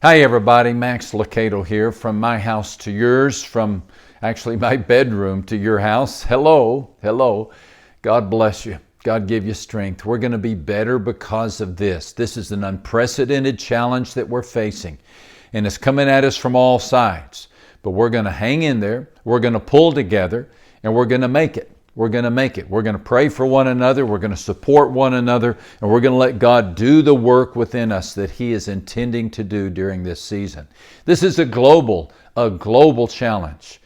Hi everybody, Max Lucado here, from my house to yours, from actually my bedroom to your house. Hello. God bless you. God give you strength. We're going to be better because of this. This is an unprecedented challenge that we're facing, and it's coming at us from all sides. But we're going to hang in there, we're going to pull together, and we're going to make it. We're going to make it. We're going to pray for one another. We're going to support one another. And we're going to let God do the work within us that He is intending to do during this season. This is a global challenge.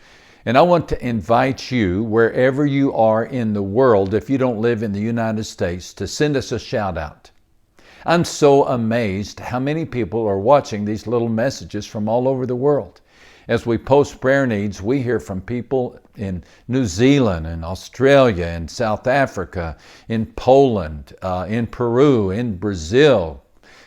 And I want to invite you, wherever you are in the world, if you don't live in the United States, to send us a shout out. I'm so amazed how many people are watching these little messages from all over the world. As we post prayer needs, we hear from people in New Zealand, in Australia, in South Africa, in Poland, in Peru, in Brazil.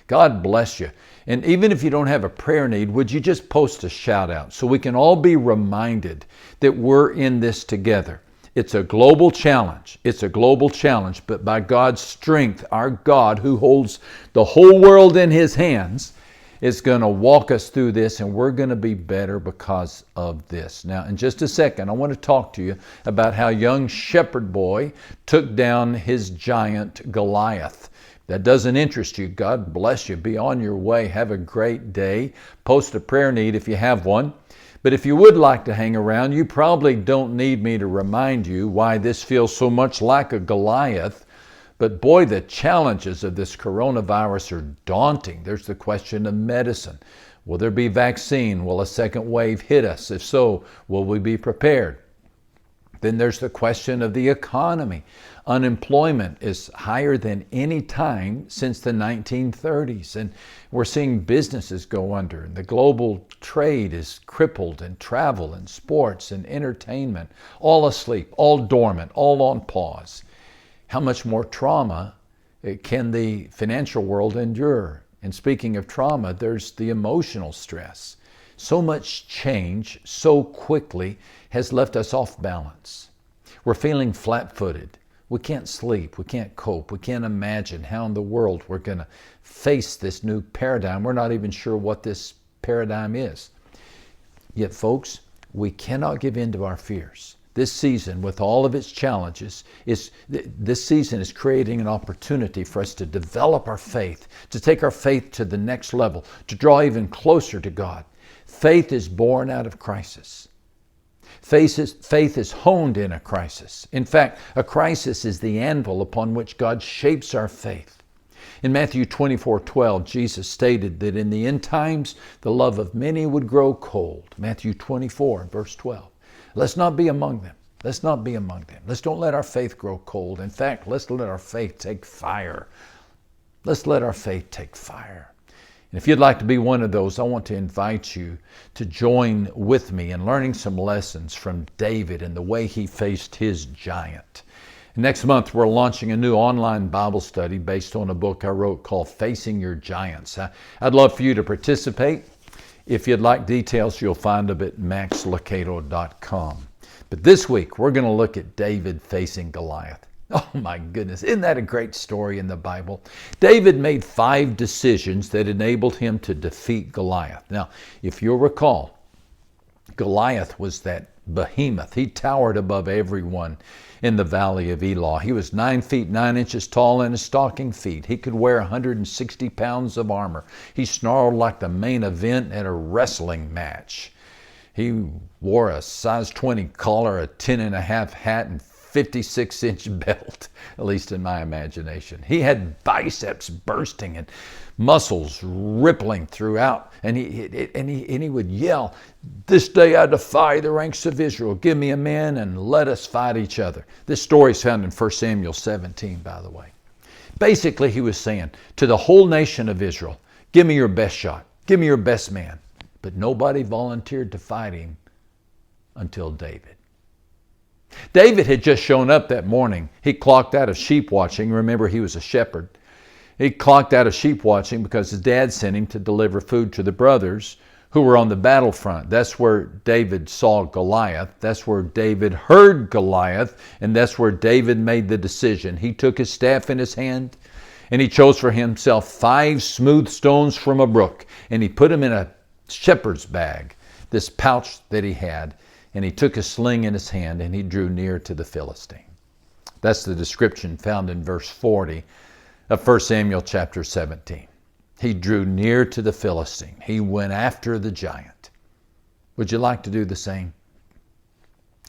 God bless you. And even if you don't have a prayer need, would you just post a shout out so we can all be reminded that we're in this together? It's a global challenge. But by God's strength, our God, who holds the whole world in His hands, is going to walk us through this, and we're going to be better because of this. Now, in just a second, I want to talk to you about how young shepherd boy took down his giant Goliath. If that doesn't interest you, God bless you. Be on your way. Have a great day. Post a prayer need if you have one. But if you would like to hang around, you probably don't need me to remind you why this feels so much like a Goliath. But boy, the challenges of this coronavirus are daunting. There's the question of medicine. Will there be vaccine? Will a second wave hit us? If so, will we be prepared? Then there's the question of the economy. Unemployment is higher than any time since the 1930s. And we're seeing businesses go under. And the global trade is crippled, and travel and sports and entertainment, all asleep, all dormant, all on pause. How much more trauma can the financial world endure? And speaking of trauma, there's the emotional stress. So much change so quickly has left us off balance. We're feeling flat-footed. We can't sleep. We can't cope. We can't imagine how in the world we're going to face this new paradigm. We're not even sure what this paradigm is. Yet, folks, we cannot give in to our fears. This season, with all of its challenges, this season is creating an opportunity for us to develop our faith, to take our faith to the next level, to draw even closer to God. Faith is born out of crisis. Faith is honed in a crisis. In fact, a crisis is the anvil upon which God shapes our faith. In Matthew 24:12, Jesus stated that in the end times, the love of many would grow cold. Matthew 24, verse 12. Let's not be among them. Let's not be among them. Let's don't let our faith grow cold. In fact, let's let our faith take fire. Let's let our faith take fire. And if you'd like to be one of those, I want to invite you to join with me in learning some lessons from David and the way he faced his giant. Next month, we're launching a new online Bible study based on a book I wrote called Facing Your Giants. I'd love for you to participate. If you'd like details, you'll find them at maxlucado.com. But this week, we're going to look at David facing Goliath. Oh my goodness, isn't that a great story in the Bible? David made 5 decisions that enabled him to defeat Goliath. Now, if you'll recall, Goliath was that behemoth. He towered above everyone in the valley of Elah. He was 9 feet 9 inches tall in his stocking feet. He could wear 160 pounds of armor. He snarled like the main event at a wrestling match. He wore a size 20 collar, a 10.5 hat, and 56-inch belt, at least in my imagination. He had biceps bursting and muscles rippling throughout, and he would yell, "This day I defy the ranks of Israel. Give me a man and let us fight each other." This story is found in 1 Samuel 17, by the way. Basically, he was saying to the whole nation of Israel, give me your best shot. Give me your best man. But nobody volunteered to fight him until David. David had just shown up that morning. He clocked out of sheep watching. Remember, he was a shepherd. He clocked out of sheep watching because his dad sent him to deliver food to the brothers who were on the battlefront. That's where David saw Goliath. That's where David heard Goliath. And that's where David made the decision. He took his staff in his hand And he chose for himself 5 smooth stones from a brook, and he put them in a shepherd's bag, this pouch that he had, and he took a sling in his hand, and he drew near to the Philistine. That's the description found in verse 40 of 1 Samuel chapter 17. He drew near to the Philistine. He went after the giant. Would you like to do the same?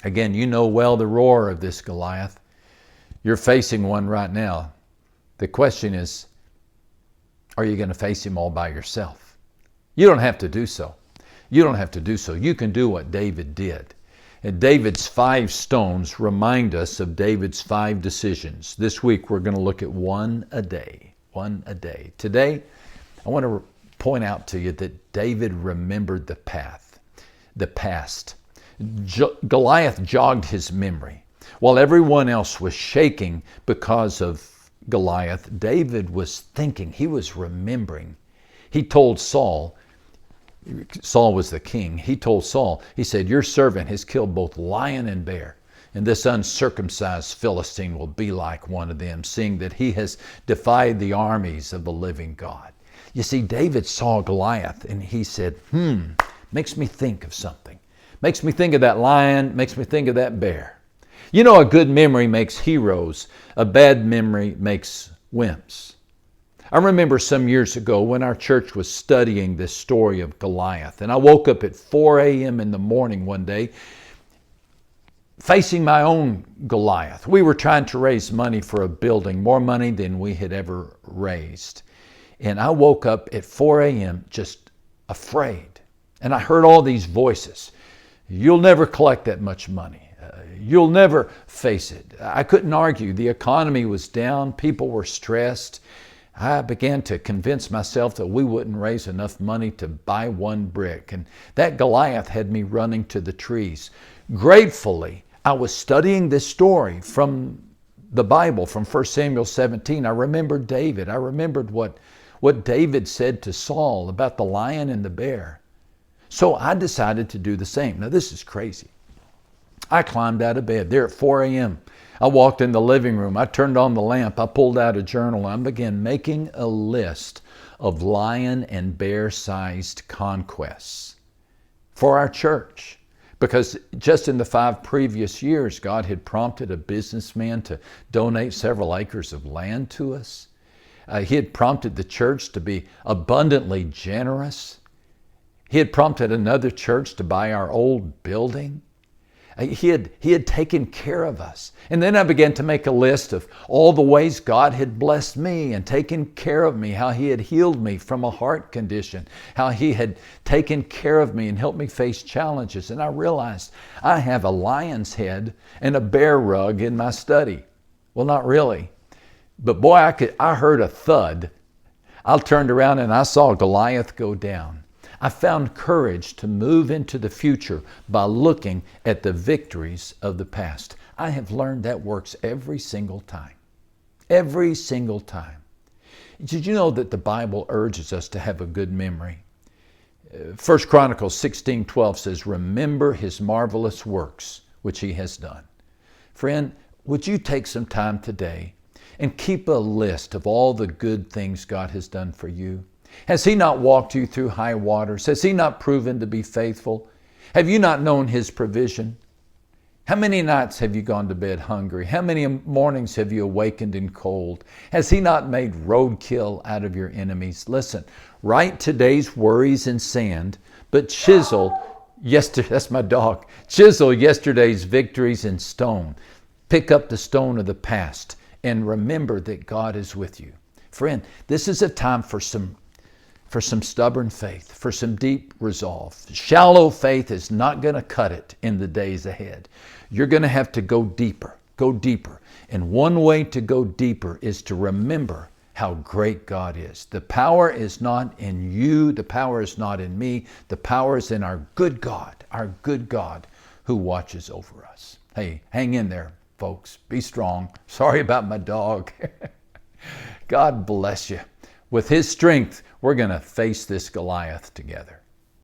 Again, you know well the roar of this Goliath. You're facing one right now. The question is, are you going to face him all by yourself? You don't have to do so. You don't have to do so. You can do what David did. And David's 5 stones remind us of David's 5 decisions. This week we're going to look at one a day. One a day. Today, I want to point out to you that David remembered the past. Goliath jogged his memory. While everyone else was shaking because of Goliath, David was thinking, he was remembering. He told Saul was the king, he told Saul, he said, your servant has killed both lion and bear, and this uncircumcised Philistine will be like one of them, seeing that he has defied the armies of the living God. You see, David saw Goliath and he said, makes me think of something. Makes me think of that lion, makes me think of that bear. You know, a good memory makes heroes. A bad memory makes wimps. I remember some years ago when our church was studying this story of Goliath, and I woke up at 4 a.m. in the morning one day facing my own Goliath. We were trying to raise money for a building, more money than we had ever raised. And I woke up at 4 a.m. just afraid. And I heard all these voices. You'll never collect that much money. You'll never face it. I couldn't argue. The economy was down. People were stressed. I began to convince myself that we wouldn't raise enough money to buy one brick. And that Goliath had me running to the trees. Gratefully, I was studying this story from the Bible, from 1 Samuel 17. I remembered David. I remembered what David said to Saul about the lion and the bear. So I decided to do the same. Now this is crazy. I climbed out of bed there at 4 a.m. I walked in the living room. I turned on the lamp. I pulled out a journal. I began making a list of lion and bear-sized conquests for our church. Because just in the 5 previous years, God had prompted a businessman to donate several acres of land to us. He had prompted the church to be abundantly generous. He had prompted another church to buy our old building. He had taken care of us. And then I began to make a list of all the ways God had blessed me and taken care of me, how He had healed me from a heart condition, how He had taken care of me and helped me face challenges. And I realized I have a lion's head and a bear rug in my study. Well, not really. But boy, I heard a thud. I turned around and I saw Goliath go down. I found courage to move into the future by looking at the victories of the past. I have learned that works every single time. Every single time. Did you know that the Bible urges us to have a good memory? 1 Chronicles 16:12 says, remember His marvelous works which He has done. Friend, would you take some time today and keep a list of all the good things God has done for you? Has He not walked you through high waters? Has He not proven to be faithful? Have you not known His provision? How many nights have you gone to bed hungry? How many mornings have you awakened in cold? Has He not made roadkill out of your enemies? Listen, write today's worries in sand, but that's my dog. Chisel yesterday's victories in stone. Pick up the stone of the past and remember that God is with you. Friend, this is a time for some stubborn faith, for some deep resolve. Shallow faith is not going to cut it in the days ahead. You're going to have to go deeper. And one way to go deeper is to remember how great God is. The power is not in you. The power is not in me. The power is in our good God who watches over us. Hey, hang in there, folks. Be strong. Sorry about my dog. God bless you. With His strength, we're going to face this Goliath together.